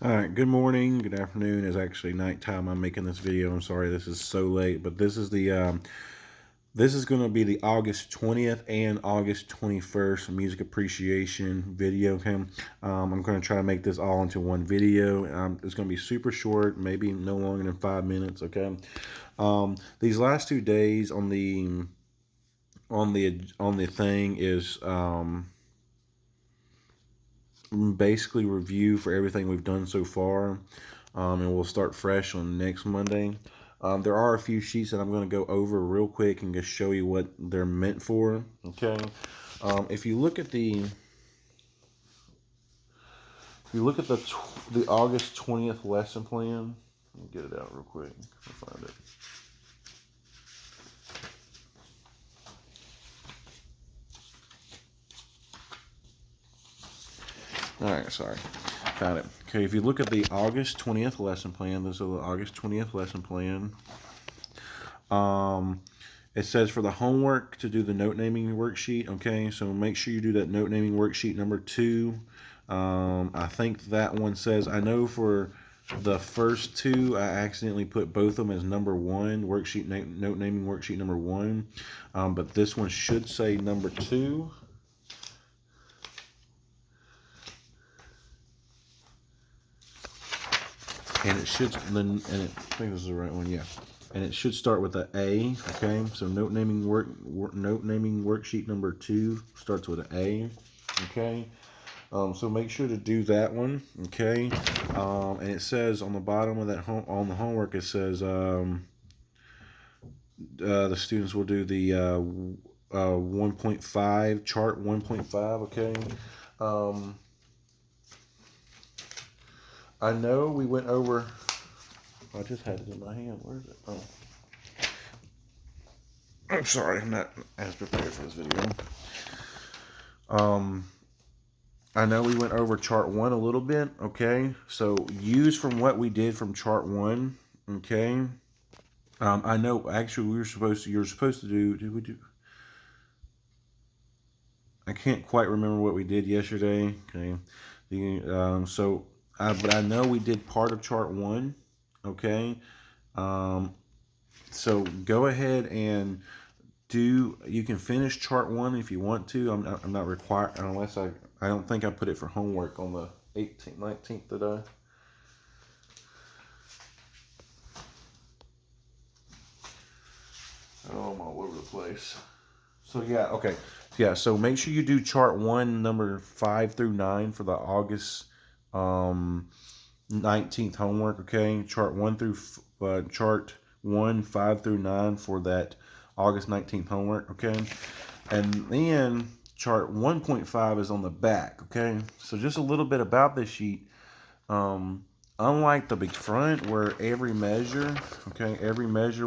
All right, good morning, good afternoon. It's actually nighttime. I'm making this video. I'm sorry this is so late, but this is going to be the August 20th and August 21st music appreciation video. Okay, I'm going to try to make this all into one video. It's going to be super short, maybe no longer than 5 minutes. Okay, these last 2 days on the thing is basically review for everything we've done so far, and we'll start fresh on next Monday. There are a few sheets that I'm going to go over real quick and just show you what they're meant for. Okay, if you look at the August 20th lesson plan, let me get it out real quick. I'll find it. All right, sorry. Found it. Okay, if you look at the August 20th lesson plan, this is the August 20th lesson plan. It says for the homework to do the note naming worksheet. Okay, so make sure you do that note naming worksheet number 2. I think that one says, I know for the first two, I accidentally put both of them as number 1, note naming worksheet number 1. But this one should say number 2. And it should, I think this is the right one, yeah. And it should start with an A. Okay, so note naming worksheet number 2 starts with an A. Okay, so make sure to do that one. Okay, and it says on the bottom of that on the homework, it says the students will do the 1.5 chart 1.5. Okay. Um, I know we went over. I just had it in my hand. Where is it? Oh, I'm sorry. I'm not as prepared for this video. Um, I know we went over chart 1 a little bit. Okay, so use from what we did from chart 1. Okay. I know actually you're supposed to do. Did we do? I can't quite remember what we did yesterday. Okay. But I know we did part of chart 1. Okay. Um, so go ahead and you can finish chart 1 if you want to. I'm not required unless I don't think I put it for homework on the 18th, 19th today. Oh, I'm all over the place. So yeah, okay. Yeah, so make sure you do chart 1, number 5 through 9 for the August 19th homework, okay? Chart 1, 5 through 9 for that August 19th homework, okay? And then chart 1.5 is on the back, okay? So just a little bit about this sheet. Unlike the big front where every measure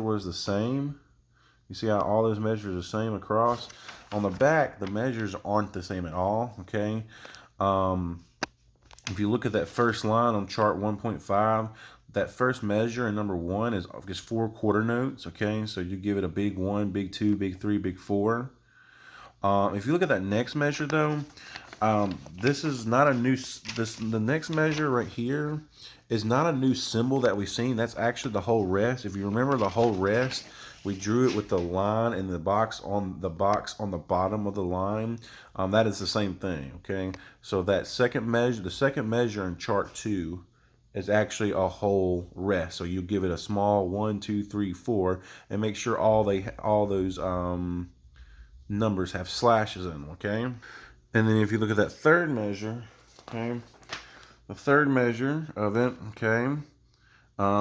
was the same. You see how all those measures are the same across? On the back, the measures aren't the same at all, okay? If you look at that first line on chart 1.5, that first measure in number 1 is just 4 quarter notes, okay? So you give it a big 1, big 2, big 3, big 4. If you look at that next measure though, this is not a the next measure right here is not a new symbol that we've seen. That's actually the whole rest. If you remember the whole rest, we drew it with the line and the box on the bottom of the line. That is the same thing, okay? So that the second measure in chart 2 is actually a whole rest. So you give it a small 1, 2, 3, 4, and make sure all those numbers have slashes in them, okay? And then if you look at that third measure, okay, the third measure of it, okay,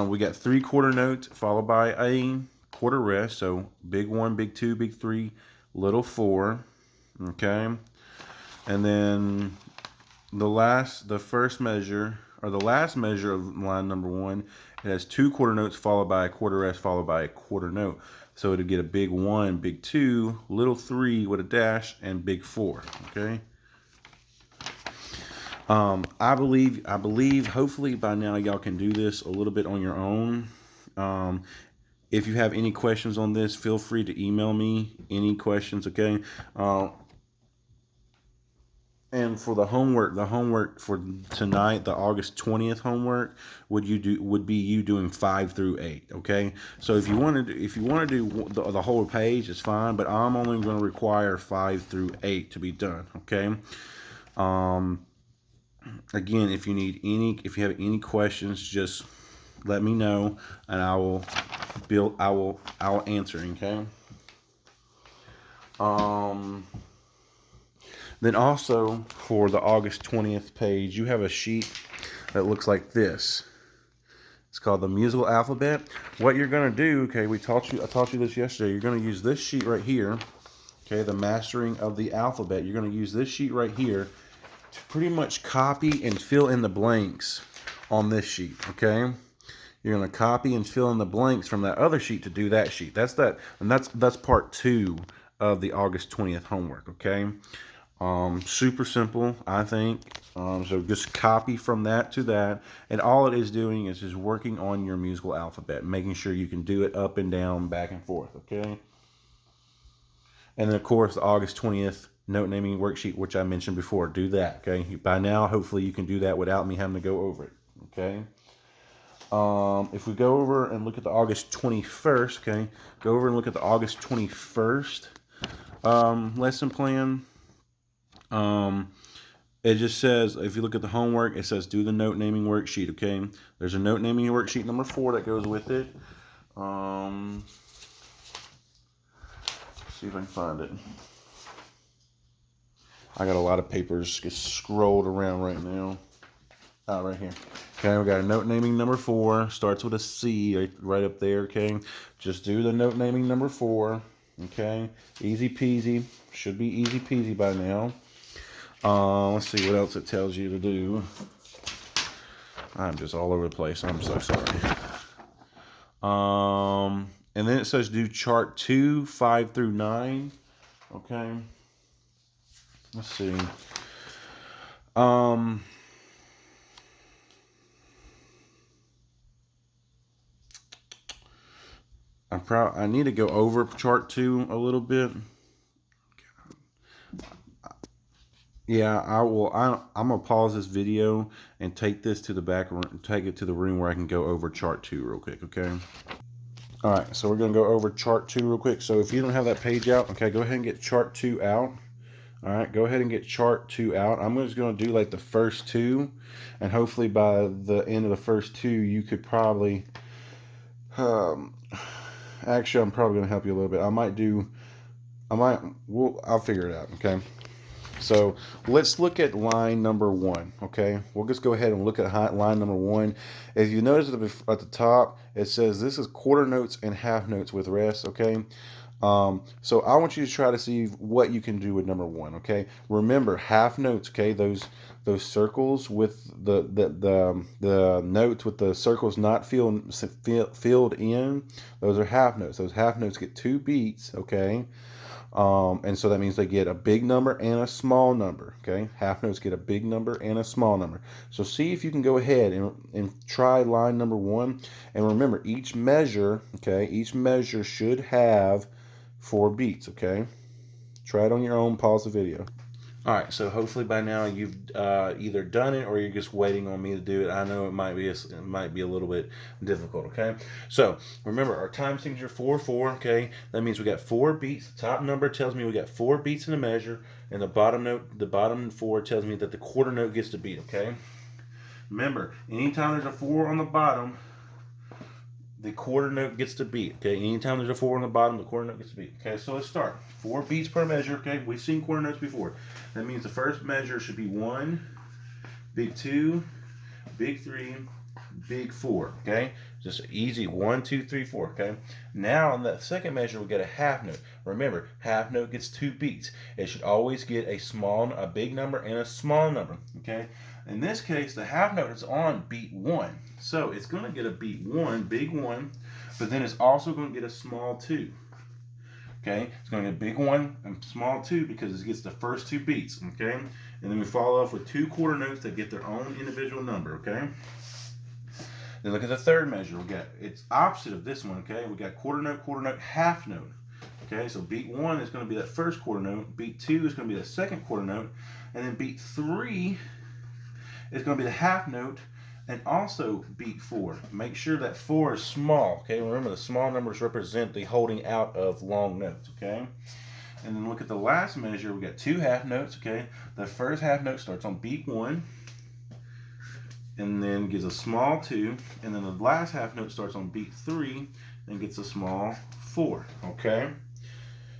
we got 3 quarter notes followed by a quarter rest. So big 1, big 2, big 3, little 4, okay. And then the last measure of line number 1, it has 2 quarter notes followed by a quarter rest followed by a quarter note. So it'll get a big 1, big 2, little 3 with a dash, and big 4. Okay. I believe hopefully by now y'all can do this a little bit on your own. If you have any questions on this, feel free to email me any questions. Okay. And for the homework for tonight, the August 20th homework would be you doing 5 through 8. Okay, so if you want to do the whole page, it's fine. But I'm only going to require 5 through 8 to be done. Okay. Um, Again, if you have any questions, just let me know, and I will answer. Okay. Um. Then also for the August 20th page, you have a sheet that looks like this. It's called the musical alphabet. What you're going to do, okay, I taught you this yesterday. You're going to use this sheet right here, okay, the mastering of the alphabet. You're going to use this sheet right here to pretty much copy and fill in the blanks on this sheet, okay? You're going to copy and fill in the blanks from that other sheet to do that sheet. That's part 2 of the August 20th homework, okay? Super simple, I think. So just copy from that to that, and all it is doing is just working on your musical alphabet, making sure you can do it up and down, back and forth, okay? And then, of course, the August 20th note naming worksheet, which I mentioned before, do that, okay? By now, hopefully you can do that without me having to go over it, okay? If we go over and look at the August 21st, okay? Go over and look at the August 21st lesson plan. It just says, if you look at the homework, it says do the note naming worksheet, okay? There's a note naming worksheet number 4 that goes with it. Let's see if I can find it. I got a lot of papers get scrolled around right now. Right here. Okay, we got a note naming number 4. Starts with a C right up there, okay? Just do the note naming number 4, okay? Easy peasy. Should be easy peasy by now. Let's see what else it tells you to do. I'm just all over the place. I'm so sorry. And then it says do chart 2, 5 through 9. Okay. Let's see. I need to go over chart 2 a little bit. Yeah, I will. I'm gonna pause this video and take this to the back room, take it to the room where I can go over chart 2 real quick. Okay. All right, so we're gonna go over chart 2 real quick. So if you don't have that page out, okay, go ahead and get chart 2 out. All right, go ahead and get chart 2 out. I'm just gonna do like the first 2, and hopefully by the end of the first 2, you could probably. Actually, I'm probably gonna help you a little bit. I'll figure it out. Okay. So let's look at line number 1, okay? We'll just go ahead and look at line number 1. If you notice at the top, it says this is quarter notes and half notes with rest, okay? So I want you to try to see what you can do with number 1, okay? Remember, half notes, okay? Those circles with the notes with the circles not filled in, those are half notes. Those half notes get 2 beats, okay? And so that means they get a big number and a small number, okay? Half notes get a big number and a small number. So see if you can go ahead and try line number 1. And remember, each measure should have 4 beats, okay? Try it on your own, pause the video. All right, so hopefully by now you've either done it or you're just waiting on me to do it. I know it might be a little bit difficult. Okay, so remember our time signature 4/4. Okay, that means we got 4 beats. The top number tells me we got 4 beats in a measure, and the bottom 4 tells me that the quarter note gets the beat. Okay, remember anytime there's a 4 on the bottom, the quarter note gets the beat. Okay, anytime there's a 4 on the bottom, the quarter note gets the beat. Okay, so let's start. 4 beats per measure. Okay, we've seen quarter notes before. That means the first measure should be 1, big 2, big 3, big 4. Okay, just easy 1, 2, 3, 4. Okay, now on that second measure we get a half note. Remember, half note gets 2 beats. It should always get a big number and a small number. Okay, in this case, the half note is on beat 1. So it's going to get a beat 1, big 1, but then it's also going to get a small 2. Okay, it's going to get a big 1 and small 2 because it gets the first 2 beats. Okay, and then we follow off with 2 quarter notes that get their own individual number. Okay, then look at the third measure. It's opposite of this one. Okay, we got quarter note, half note. Okay, so beat 1 is going to be that first quarter note. Beat 2 is going to be the second quarter note. And then beat 3 is going to be the half note, and also beat 4. Make sure that 4 is small, okay? Remember, the small numbers represent the holding out of long notes, okay? And then look at the last measure. We got 2 half notes, okay? The first half note starts on beat 1, and then gives a small 2, and then the last half note starts on beat 3 and gets a small 4, okay?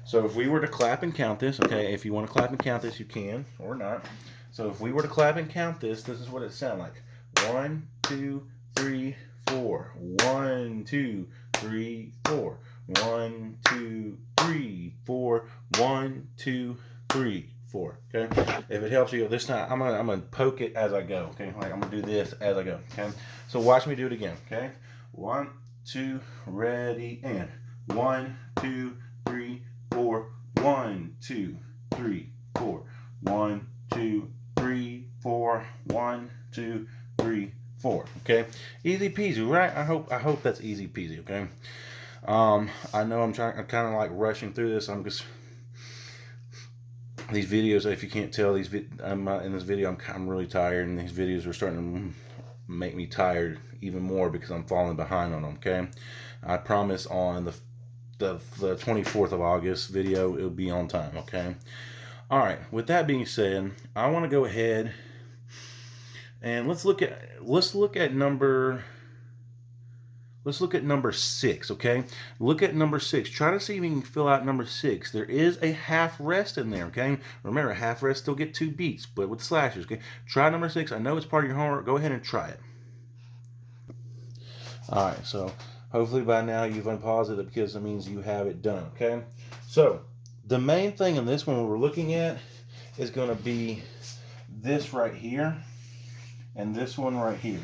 So if we were to clap and count this, okay, if you want to clap and count this, you can, or not. So if we were to clap and count this, this is what it sounds like. 1, 2, 3, 4. 1, 2, 3, 4. 1, 2, 3, 4. 1, 2, 3, 4. Okay. If it helps you this time, I'm gonna poke it as I go. Okay. Like I'm gonna do this as I go. Okay. So watch me do it again. Okay. 1, 2, ready, and 1, 2, 3, 4. 1, 2, 3, 4. 1, 2, 3, 4. 1, 2, 3, 4. Okay, easy peasy, right? I hope that's easy peasy. Okay. I know I'm kind of like rushing through this. I'm just these videos. If you can't tell, I'm in this video. I'm really tired, and these videos are starting to make me tired even more because I'm falling behind on them. Okay, I promise on the 24th of August video it'll be on time. Okay. All right. With that being said, I want to go ahead and let's look at number 6, okay? Look at number 6. Try to see if you can fill out number 6. There is a half rest in there, okay? Remember, a half rest still get 2 beats, but with slashes, okay? Try number 6. I know it's part of your homework. Go ahead and try it. All right, so hopefully by now you've unpaused it because it means you have it done, okay? So the main thing in this one we're looking at is going to be this right here and this one right here.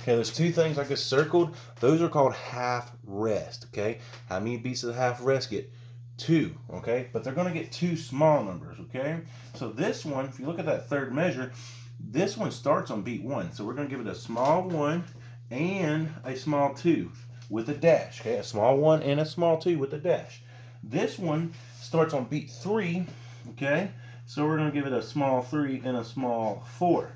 Okay, there's 2 things I just circled. Those are called half rest, okay? How many beats of the half rest get? 2, okay? But they're going to get 2 small numbers, okay? So this one, if you look at that third measure, this one starts on beat 1. So we're going to give it a small 1 and a small 2 with a dash, okay? A small 1 and a small 2 with a dash. This one starts on beat 3, okay? So we're going to give it a small 3 and a small 4.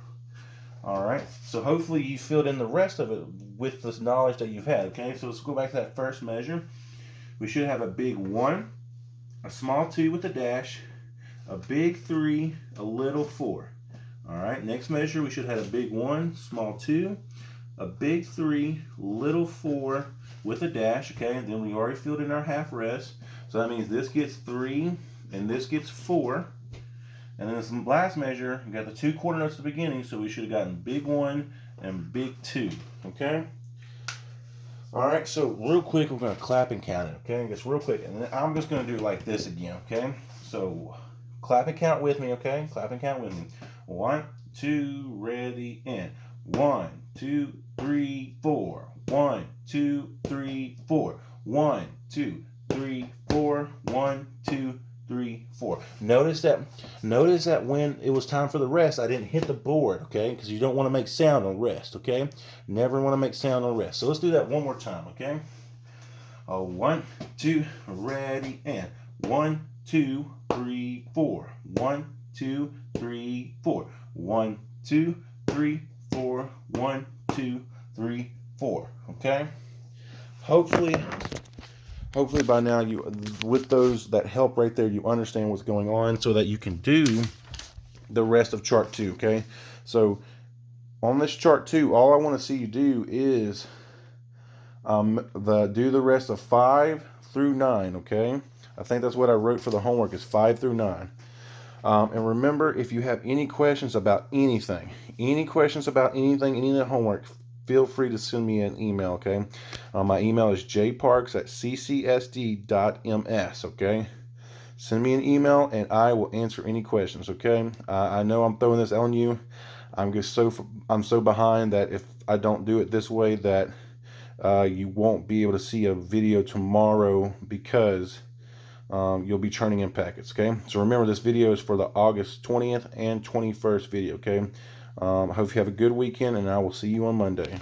All right, so hopefully you filled in the rest of it with this knowledge that you've had, okay? So let's go back to that first measure. We should have a big 1, a small 2 with a dash, a big 3, a little 4. All right, next measure, we should have a big 1, small 2, a big 3, little 4 with a dash, okay? And then we already filled in our half rest. So that means this gets 3 and this gets 4. And then this last measure, we got the 2 quarter notes at the beginning, so we should have gotten big 1 and big 2, okay? All right, so real quick, we're going to clap and count it, okay? Just real quick, and then I'm just going to do it like this again, okay? So clap and count with me, okay? Clap and count with me. 1, 2, ready, and 1, 2, 3, 4. 1, 2, 3, 4. 1, 2, 3, 4. 1, 2, 3, 4. Notice that when it was time for the rest, I didn't hit the board, okay? Because you don't want to make sound on rest, okay? Never want to make sound on rest. So let's do that one more time, okay? 1, 2, ready, and 1, 2, 3, 4. 1, 2, 3, 4. 1, 2, 3, 4. 1, 2, 3, 4. Okay? Hopefully by now with those that help right there, you understand what's going on so that you can do the rest of chart 2, okay? So on this chart 2, all I want to see you do is do the rest of 5 through 9, okay? I think that's what I wrote for the homework is 5 through 9. And remember, if you have any questions about anything, any of the homework, feel free to send me an email, okay? My email is jparks@ccsd.ms, okay? Send me an email, and I will answer any questions, okay? I know I'm throwing this on you. I'm so behind that if I don't do it this way that you won't be able to see a video tomorrow because you'll be churning in packets, okay? So remember, this video is for the August 20th and 21st video, okay? I hope you have a good weekend, and I will see you on Monday.